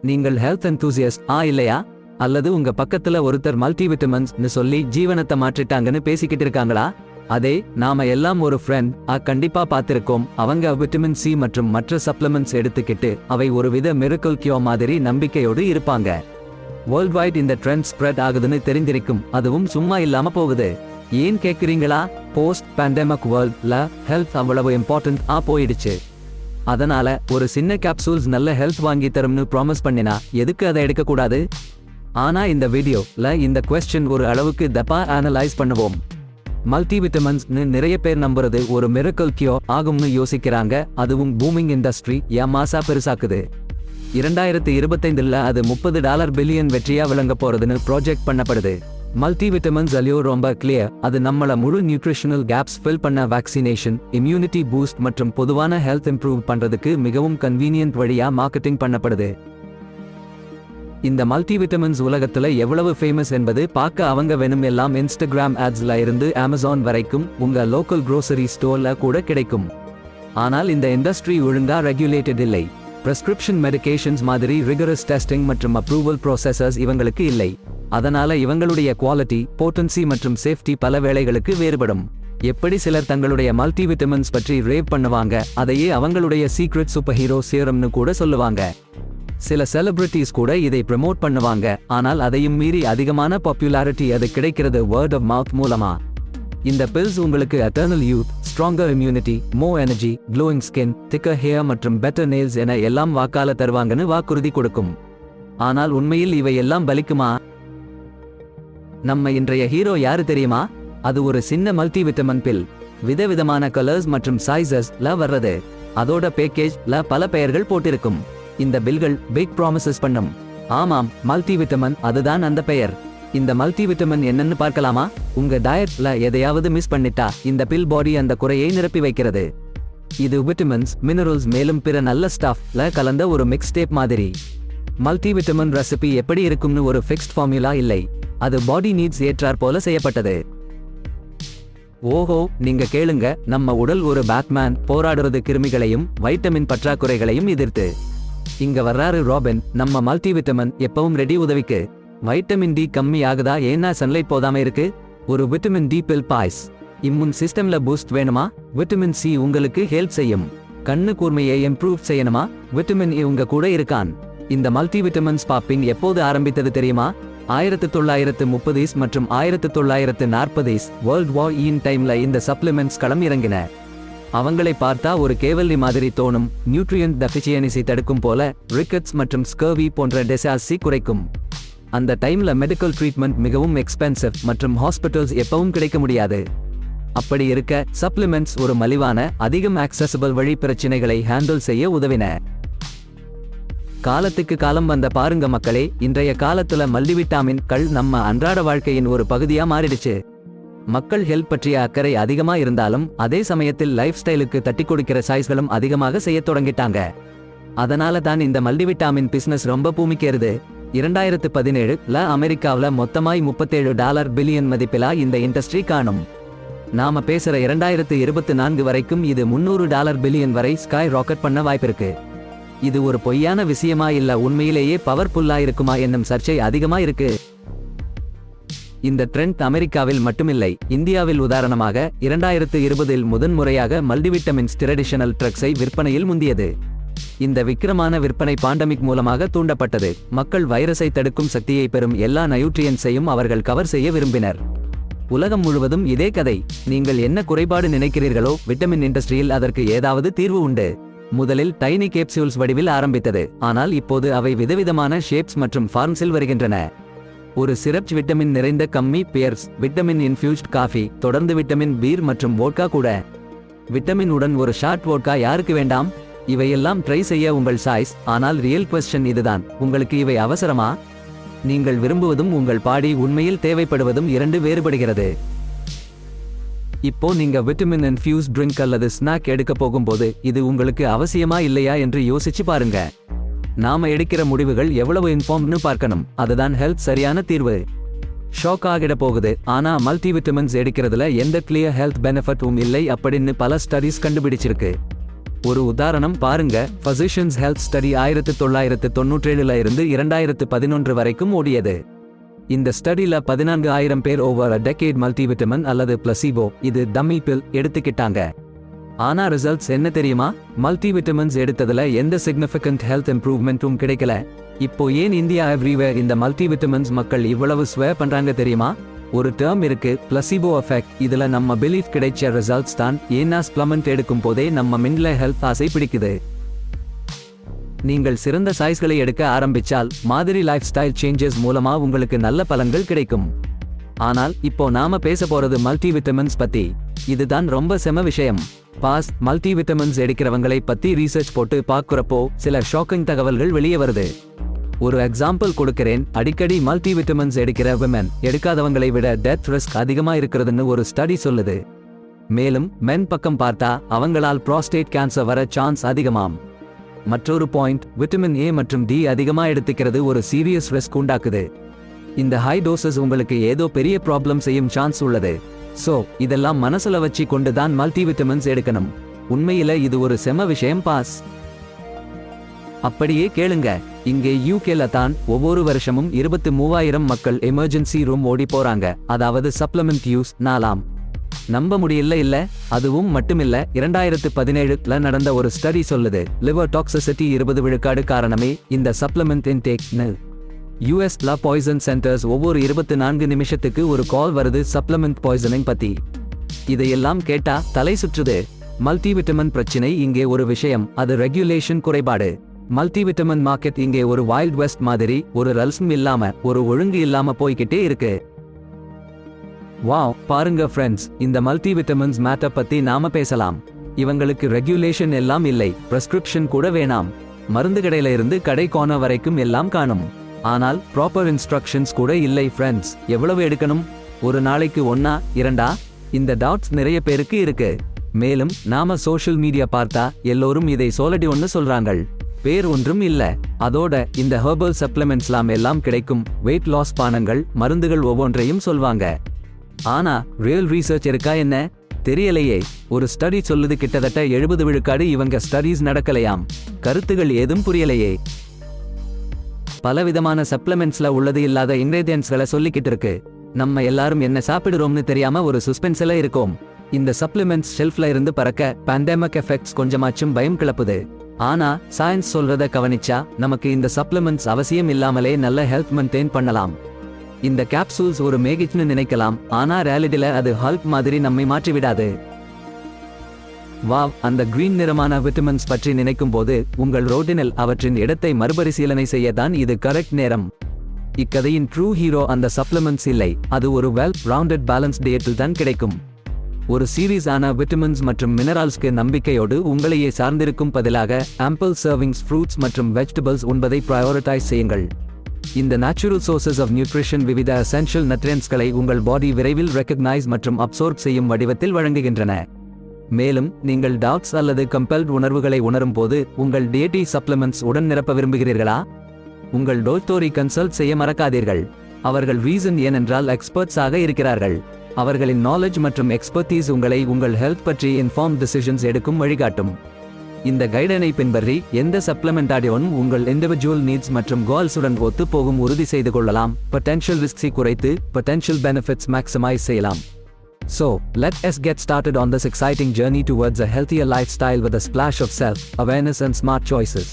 நீங்கள் health enthusiast இல்லையா? அல்லது உங்க பக்கத்துல ஒருத்தர் மல்டிவிட்டமின்ஸ்னு சொல்லி ஜீவனத்தை மாற்றிட்டாங்கன்னு பேசிக்கிட்டு இருக்காங்களா? அதே நாம எல்லாம் ஒரு ஃப்ரெண்ட் கண்டிப்பா பார்த்திருக்கோம். அவங்க விட்டமின் சி மற்றும் மற்ற சப்ளிமெண்ட்ஸ் எடுத்துக்கிட்டு அவை ஒருவித மிரக்கல் கியூர் மாதிரி நம்பிக்கையோடு இருப்பாங்க. வேர்ல்ட் வைட் இந்த ட்ரெண்ட் ஸ்ப்ரெட் ஆகுதுன்னு தெரிஞ்சிருக்கும். அதுவும் சும்மா இல்லாம போகுது. ஏன் கேக்குறீங்களா? போஸ்ட் பேண்டமிக் வேர்ல்ட்ல ஹெல்த் அவ்வளவு இம்பார்ட்டன்ட் போயிடுச்சு. அதனால ஒரு சின்ன கேப்சூல்ஸ் நல்ல ஹெல்த் வாங்கி தரும்னு ப்ராமிஸ் பண்ணினா எதுக்கு அதை எடுக்க கூடாது? ஆனா இந்த வீடியோல இந்த கொஸ்டின் ஒரு அளவுக்கு தப்பா அனலைஸ் பண்ணுவோம். மல்டிவிட்டமின்ஸ்னு நிறைய பேர் நம்புறது ஒரு மிரக்கல் கியூர் ஆகும்னு யோசிக்கிறாங்க. அதுவும் பூமிங் இண்டஸ்ட்ரி மாசா பெருசாக்குது. 2025ல அது $30 பில்லியன் வெற்றியா விளங்க போறதுன்னு ப்ராஜெக்ட் பண்ணப்படுது. மல்டிவிட்டமின்ஸ் அலியோ ரொம்ப கிளியர். அது நம்மள முழு நியூட்ரிஷனல் கேப்ஸ் ஃபில் பண்ண, வேக்சினேஷன், இம்யூனிட்டி பூஸ்ட் மற்றும் பொதுவான ஹெல்த் இம்ப்ரூவ் பண்றதுக்கு மிகவும் கன்வீனியன்ட் வழியா மார்க்கெட்டிங் பண்ணப்படுது. இந்த மல்டிவிட்டமின்ஸ் உலகத்துல எவ்வளவு ஃபேமஸ் என்பது பார்க்க அவங்க வேணும் எல்லாம் இன்ஸ்டாகிராம் ஆட்ஸ்ல இருந்து அமேசான் வரைக்கும் உங்க லோக்கல் grocery ஸ்டோர்ல கூட கிடைக்கும். ஆனால் இந்த இண்டஸ்ட்ரி ஒழுங்கா ரெகுலேட்டட் இல்லை. பிரெஸ்கிரிப்ஷன் மெடிகேஷன்ஸ் மாதிரி ரிகரஸ் டெஸ்டிங் மற்றும் அப்ரூவல் ப்ராசஸஸ் இவங்களுக்கு இல்லை. அதனால இவங்களுடைய குவாலிட்டி, போட்டன்சி மற்றும் சேஃப்டி பல வேளைகளுக்கு வேறுபடும். எப்படி சிலர் தங்களுடைய மல்டிவிட்டமின்ஸ் பற்றி ரேவ் பண்ணுவாங்க, அதையே அவங்களுடைய சீக்ரெட் சூப்பர் ஹீரோ சீரம்னு கூட சொல்லுவாங்க. சில செலிபிரிட்டிஸ் கூட இதை ப்ரமோட் பண்ணுவாங்க. ஆனால் அதையும் மீறி அதிகமான பாப்புலாரிட்டி அது கிடைக்கிறது வேர்ட் ஆஃப் மவுத் மூலமா. இந்த பில்ஸ் உங்களுக்கு eternal youth, stronger immunity, more energy, glowing skin, thicker hair மற்றும் பெட்டர் நெயில்ஸ் என எல்லாம் வாக்கால தருவாங்கன்னு வாக்குறுதி கொடுக்கும். ஆனால் உண்மையில் இவை எல்லாம் பலிக்குமா? நம்ம இன்றைய ஹீரோ யாரு தெரியுமா? அது ஒரு சின்ன மல்டிவிட்டமின் பில். விதவிதமான கலர்ஸ் மற்றும் சைஸஸ்ல வர்றது. அதோட பேக்கேஜ்ல பல பெயர்கள் போட்டிருக்கும். இந்த பில்கள் பிக் ப்ராமிசஸ் பண்ணும். ஆமாம், மல்டிவிட்டமின் அதுதான் அந்த பெயர். இந்த மல்டிவிட்டமின் என்னன்னு பார்க்கலாமா? உங்க டயட்ல எதையாவது மிஸ் பண்ணிட்டா இந்த பில் பாடி அந்த குறையை நிரப்பி வைக்கிறது. இது விட்டமின்ஸ், மினரல்ஸ் மேலும் பிற நல்ல ஸ்டஃப்ல கலந்த ஒரு மிக்ஸ்டேப் மாதிரி. மல்டிவிட்டமின் ரெசிபி எப்படி இருக்கும்னு ஒரு ஃபிக்ஸ்ட் ஃபார்முலா இல்லை. அது பாடி நீட்ஸ் ஏற்றார் போல செய்யப்பட்டது. ஓஹோ, நீங்க கேளுங்க. நம்ம உடல் ஒரு பேட்மேன், போராடுறது கிருமிகளையும் வைட்டமின் பற்றாக்குறைகளையும் எதிர்த்து. இங்க வர்றாரு ராபின், நம்ம மல்டிவிட்டமின் எப்பவும் ரெடி உதவிக்கு. வைட்டமின் டி கம்மி ஆகுதா? ஏன்னா சன்லைட் போதாம இருக்கு. ஒரு விட்டமின் டி பில் பாய்ஸ். இம்யூன் சிஸ்டம்ல பூஸ்ட் வேணுமா? விட்டமின் சி உங்களுக்கு ஹெல்ப் செய்யும். கண்ணு கூர்மையை இம்ப்ரூவ் செய்யணுமா? விட்டமின் ஏ உங்க கூட இருக்கான். இந்த மல்டிவிட்டமின்ஸ் பாப்பிங் எப்போது ஆரம்பித்தது தெரியுமா? 1930s மற்றும் 1940s வேர்ல்ட் வார் இன் டைம்ல இந்த சப்ளிமெண்ட்ஸ் களம் இறங்கின. அவங்களை பார்த்தா ஒரு கேவல்லி மாதிரி தோணும். நியூட்ரியன்ட் டெஃபிஷியன்சி தடுக்கும் போல, ரிக்கெட்ஸ் மற்றும் ஸ்கர்வி போன்ற டிசாஸ்ஸை குறைக்கும். அந்த டைம்ல மெடிக்கல் ட்ரீட்மெண்ட் மிகவும் எக்ஸ்பென்சிவ் மற்றும் ஹாஸ்பிட்டல்ஸ் எப்பவும் கிடைக்க முடியாது. அப்படி இருக்க சப்ளிமெண்ட்ஸ் ஒரு மலிவான, அதிகம் ஆக்சசிபிள் வழி பிரச்சனைகளை ஹேண்டில் செய்ய உதவின. காலத்துக்கு காலம் வந்த பாருங்க மக்களே. இன்றைய காலத்துல மல்டிவிட்டாமின் கள் நம்ம அன்றாட வாழ்க்கையின் ஒரு பகுதியா மாறிடுச்சு. மக்கள் ஹெல்த் பற்றிய அக்கறை அதிகமா இருந்தாலும் அதே சமயத்தில் லைஃப் ஸ்டைலுக்கு தட்டி கொடுக்கிற சாய்ஸ்களும் அதிகமாக செய்ய தொடங்கிட்டாங்க. அதனால தான் இந்த மல்டிவிட்டாமின் பிசினஸ் ரொம்ப பூமிக்கிறது. 2017ல அமெரிக்காவில் மொத்தமாய் $37 பில்லியன் மதிப்பிலா இந்த இண்டஸ்ட்ரி காணும். நாம பேசுற 2024 வரைக்கும் இது $300 பில்லியன் வரை ஸ்கை ராக்கெட் பண்ண வாய்ப்பிருக்கு. இது ஒரு பொய்யான விஷயமா இல்ல உண்மையிலேயே பவர்ஃபுல்லா இருக்குமா என்னும் சர்ச்சை அதிகமா இருக்கு. இந்த ட்ரெண்ட் அமெரிக்காவில் மட்டுமில்லை, இந்தியாவில் உதாரணமாக 2020இல் முதன்முறையாக மல்டிவிட்டமின்ஸ் ட்ரெடிஷனல் ட்ரக்ஸை விற்பனையில் முந்தியது. இந்த விக்கிரமான விற்பனை பாண்டமிக் மூலமாக தூண்டப்பட்டது. மக்கள் வைரஸை தடுக்கும் சக்தியை பெறும் எல்லா நியூட்ரியன்ஸையும் அவர்கள் கவர் செய்ய விரும்பினர். உலகம் முழுவதும் இதே கதை. நீங்கள் என்ன குறைபாடு நினைக்கிறீர்களோ, விட்டமின் இண்டஸ்ட்ரியில் அதற்கு ஏதாவது தீர்வு உண்டு. முதலில் டைனி கேப்சூல்ஸ் வடிவில் ஆரம்பித்தது. ஆனால் இப்போது அவை விதவிதமான ஷேப்ஸ் மற்றும் ஃபார்ம்ஸில் வருகின்றன. ஒரு சிரப் விட்டமின் நிறைந்த கம்மி பியர்ஸ், விட்டமின் இன்ஃபியூஸ்ட் காஃபி, தொடர்ந்து விட்டமின் பீர் மற்றும் வோட்கா கூட. விட்டமின் உடன் ஒரு ஷார்ட் வோட்கா யாருக்கு வேண்டாம்? இவையெல்லாம் ட்ரை செய்ய உங்கள் சாய்ஸ். ஆனால் ரியல் குவெஸ்சன் இதுதான், உங்களுக்கு இவை அவசரமா? நீங்கள் விரும்புவதும் உங்கள் பாடி உண்மையில் தேவைப்படுவதும் இரண்டு வேறுபடுகிறது. இப்போ நீங்க விட்டமின் இன்ஃபியூஸ் ட்ரிங்க் அல்லது ஸ்நாக் எடுக்க போகும்போது இது உங்களுக்கு அவசியமா இல்லையா என்று யோசிச்சு பாருங்க. நாம எடுக்கிற முடிவுகள் எவ்வளவு இன்ஃபார்ம்னு பார்க்கணும். அதுதான் ஹெல்த் சரியான தீர்வு. ஷாக் ஆகிட போகுது. ஆனா மல்டிவிட்டமின்ஸ் எடுக்கிறதுல எந்த கிளியர் ஹெல்த் பெனிஃபிட்டும் இல்லை அப்படின்னு பல ஸ்டடீஸ் கண்டுபிடிச்சிருக்கு. ஒரு உதாரணம் பாருங்க. Physicians Health Study 1997 இருந்து 2011 வரைக்கும் ஓடியது. இந்த ஸ்டடில 14,000 பேர் ஓவர் a decade மல்டிவிட்டமின் அல்லது பிளசிபோ, இது டம்மி பில் எடுத்துக்கிட்டாங்க. ஆனா ரிசல்ட்ஸ் என்ன தெரியுமா? மல்டிவிட்டமின்ஸ் எடுத்ததுல எந்த சிக்னிஃபிகண்ட் ஹெல்த் இம்ப்ரூவ்மெண்ட்டும் கிடைக்கல. இப்போ ஏன் இந்தியா எவ்ரிவேர் இந்த மல்டிவிட்டமின்ஸ் மக்கள் இவ்வளவு ஸ்வேர் பண்றாங்க தெரியுமா? ஒரு டேர்ம் இருக்கு, பிளசிபோ எஃபெக்ட். இதுல நம்ம பிலீஃப் கிடைச்ச ரிசல்ட்ஸ் தான். ஏன்னா சப்ளிமெண்ட் எடுக்கும் போதே நம்ம மின்ல ஹெல்த் ஆசை பிடிக்குது. நீங்கள் சிறந்த சாய்ஸ்களை எடுக்க ஆரம்பிச்சால் மாதிரி லைஃப் ஸ்டைல் சேஞ்சஸ் மூலமா உங்களுக்கு நல்ல பலன்கள் கிடைக்கும். ஆனால் இப்போ நாம பேச போறது மல்டிவிட்டமின்ஸ் பத்தி. இதுதான் ரொம்ப செம விஷயம். மல்டிவிட்டமின்ஸ் எடுக்கிறவங்களை பத்தி ரீசர்ச் போட்டு பார்க்குறப்போ சில ஷாக்கிங் தகவல்கள் வெளியே வருது. ஒரு எக்ஸாம்பிள் கொடுக்கிறேன். அடிக்கடி மல்டிவிட்டமின்ஸ் எடுக்கிற விமன் எடுக்காதவங்களை விட டெத் ரிஸ்க் அதிகமா இருக்கிறதுன்னு ஒரு ஸ்டடி சொல்லுது. மேலும் மென் பக்கம் பார்த்தா அவங்களால் புரோஸ்டேட் கேன்சர் வர சான்ஸ் அதிகமாம். மற்றொரு பாயிண்ட், விட்டமின் ஏ மற்றும் டி அதிகமா எடுத்துக்கிறது ஒரு சீரியஸ் ரிஸ்க் உண்டாக்குது. இந்த ஹை டோசஸ் உங்களுக்கு ஏதோ பெரிய ப்ராப்ளம் செய்யும் சான்ஸ் உள்ளது. சோ இதெல்லாம் மனசுல வச்சு கொண்டு தான் மல்டிவிட்டமின்ஸ் எடுக்கணும். உண்மையில இது ஒரு செம விஷயம். அப்படியே கேளுங்க. இங்கே யூகேல தான் ஒவ்வொரு வருஷமும் 23,000 மக்கள் எமர்ஜென்சி ரூம் ஓடி போறாங்க. அதாவது சப்ளிமெண்ட் யூஸ் நாலாம். நம்ப முடியல இல்ல? அதுவும் மட்டுமில்ல, 2017 நடந்த ஒரு ஸ்டடி சொல்லுது, லிவர் டாக்ஸிசிட்டி 20 விழுக்காடு காரணமே இந்த சப்ளிமெண்ட் இன்டேக். யூஎஸ்ல பாய்சன் சென்டர்ஸ் ஒவ்வொரு 24 நிமிஷத்துக்கு ஒரு கால் வருது சப்ளிமெண்ட் பாய்சனிங் பத்தி. இதையெல்லாம் கேட்டா தலை சுற்றுது. மல்டிவிட்டமின் பிரச்சினை இங்கே ஒரு விஷயம், அது ரெகுலேஷன் குறைபாடு. மல்டிவிட்டமின் மார்க்கெட் இங்கே ஒரு வைல்ட் வெஸ்ட் மாதிரி, ஒரு ரல்ஸும் இல்லாம, ஒரு ஒழுங்கு இல்லாம போய்கிட்டே இருக்கு. வாவ், பாருங்க ஃப்ரெண்ட்ஸ், இந்த மல்டிவிட்டமின்ஸ் மேட்டர் பத்தி நாம பேசலாம். இவங்களுக்கு ரெகுலேஷன் எல்லாம் இல்லை, பிரெஸ்கிரிப்ஷன் கூட வேணாம். மருந்து கடையில இருந்து கடை கோண வரைக்கும் எல்லாம் காணும். ஆனால் ப்ராப்பர் இன்ஸ்ட்ரக்ஷன்ஸ் கூட இல்லை ஃப்ரெண்ட்ஸ். எவ்வளவு எடுக்கணும்? ஒரு நாளைக்கு 1 2? இந்த டவுட்ஸ் நிறைய பேருக்கு இருக்கு. மேலும் நாம சோஷியல் மீடியா பார்த்தா எல்லோரும் இதை சோலடி ஒன்னு சொல்றாங்க. பேர் ஒன்றும் இல்ல. அதோட இந்த ஹெர்பல் சப்ளிமெண்ட்ஸ்லாம் எல்லாம் கிடைக்கும். வெயிட் லாஸ் பானங்கள், மருந்துகள் ஒவ்வொன்றையும் சொல்வாங்க. ஆனா ரியல் ரீசர்ச் இருக்கா என்ன? தெரியலையே. ஒரு ஸ்டடி சொல்லுது கிட்டத்தட்ட 70 விழுக்காடு இவங்க ஸ்டடீஸ் நடக்கலையாம். கருத்துகள் ஏதும் புரியலையே. பலவிதமான சப்ளிமெண்ட்ஸ்ல உள்ளது இல்லாத இன்கிரீடியன்ட்ஸ்களை சொல்லிக்கிட்டு இருக்கு. நம்ம எல்லாரும் என்ன சாப்பிடுறோம்னு தெரியாம ஒரு சஸ்பென்ஸ்ல இருக்கோம். இந்த சப்ளிமெண்ட்ஸ் ஷெல்ஃப்ல இருந்து பறக்க பேண்டமிக் எஃபெக்ட்ஸ் கொஞ்சமாச்சும் பயம் கிளப்புது. ஆனா சயின்ஸ் சொல்றத கவனிச்சா நமக்கு இந்த சப்ளிமெண்ட்ஸ் அவசியம் இல்லாமலே நல்ல ஹெல்த் மெயின்டைன் பண்ணலாம். இந்த கேப்சூல்ஸ் ஒரு மேகிச்னு நினைக்கலாம், ஆனா ரியாலிட்டில அது ஹல்க் மாதிரி நம்மை மாற்றிவிடாது. வாவ், அந்த கிரீன் நிறமான விட்டமின்ஸ் பற்றி நினைக்கும் போது உங்கள் ரோட்டினில் அவற்றின் இடத்தை மறுபரிசீலனை செய்யத்தான் இது கரெக்ட் நேரம். இக்கதையின் ட்ரூ ஹீரோ அந்த சப்ளிமெண்ட்ஸ் இல்லை, அது ஒரு வெல் ரவுண்டட் பேலன்ஸ் டயட்டில் தான் கிடைக்கும். ஒரு சீரீஸ் ஆன விட்டமின்ஸ் மற்றும் மினரல்ஸ்க்கு நம்பிக்கையோடு உங்களையே சார்ந்திருக்கும் பதிலாக ஆம்பிள் சர்விங்ஸ் ஃப்ரூட்ஸ் மற்றும் வெஜிடபிள்ஸ் உண்பதை ப்ரையாரிட்டைஸ் செய்யுங்கள். இந்த நேச்சுரல் சோர்சஸ் ஆஃப் நியூட்ரிஷன் விவித எசென்ஷியல் நியூட்ரியன்ட்ஸ்களை உங்கள் பாடி விரைவில் ரெகக்னைஸ் மற்றும் அப்சோர்ப் செய்யும் வடிவத்தில் வழங்குகின்றன. மேலும் நீங்கள் டவுட்ஸ் அல்லது கம்பெல்ட் உணர்வுகளை உணரும் போது உங்கள் டயட்டி சப்ளிமெண்ட்ஸ் உடன் நிரப்ப விரும்புகிறீர்களா? உங்கள் டாக்டரை கன்சல்ட் செய்ய மறக்காதீர்கள். அவர்கள் ரீசன் ஏனென்றால் எக்ஸ்பர்ட்ஸ் ஆக இருக்கிறார்கள். அவர்களின் நாலேஜ் மற்றும் எக்ஸ்பர்டீஸ் உங்களை உங்கள் ஹெல்த் பற்றி இன்ஃபார்ம் டிசிஷன்ஸ் எடுக்கும் வழிகாட்டும். இந்த கைடனை பின்பற்றி எந்த சப்ளிமெண்ட் ஆடியோனும் உங்கள் இண்டிவிஜுவல் நீட்ஸ் மற்றும் கோல்ஸுடன் ஒத்து போகும் உறுதி செய்து கொள்ளலாம். பொட்டென்ஷியல் ரிஸ்க்ஸை குறைத்து பொட்டென்ஷியல் பெனிஃபிட்ஸ் மேக்ஸிமைஸ் செய்யலாம். So, let us get started on this exciting journey towards a healthier lifestyle with a splash of self-awareness and smart choices.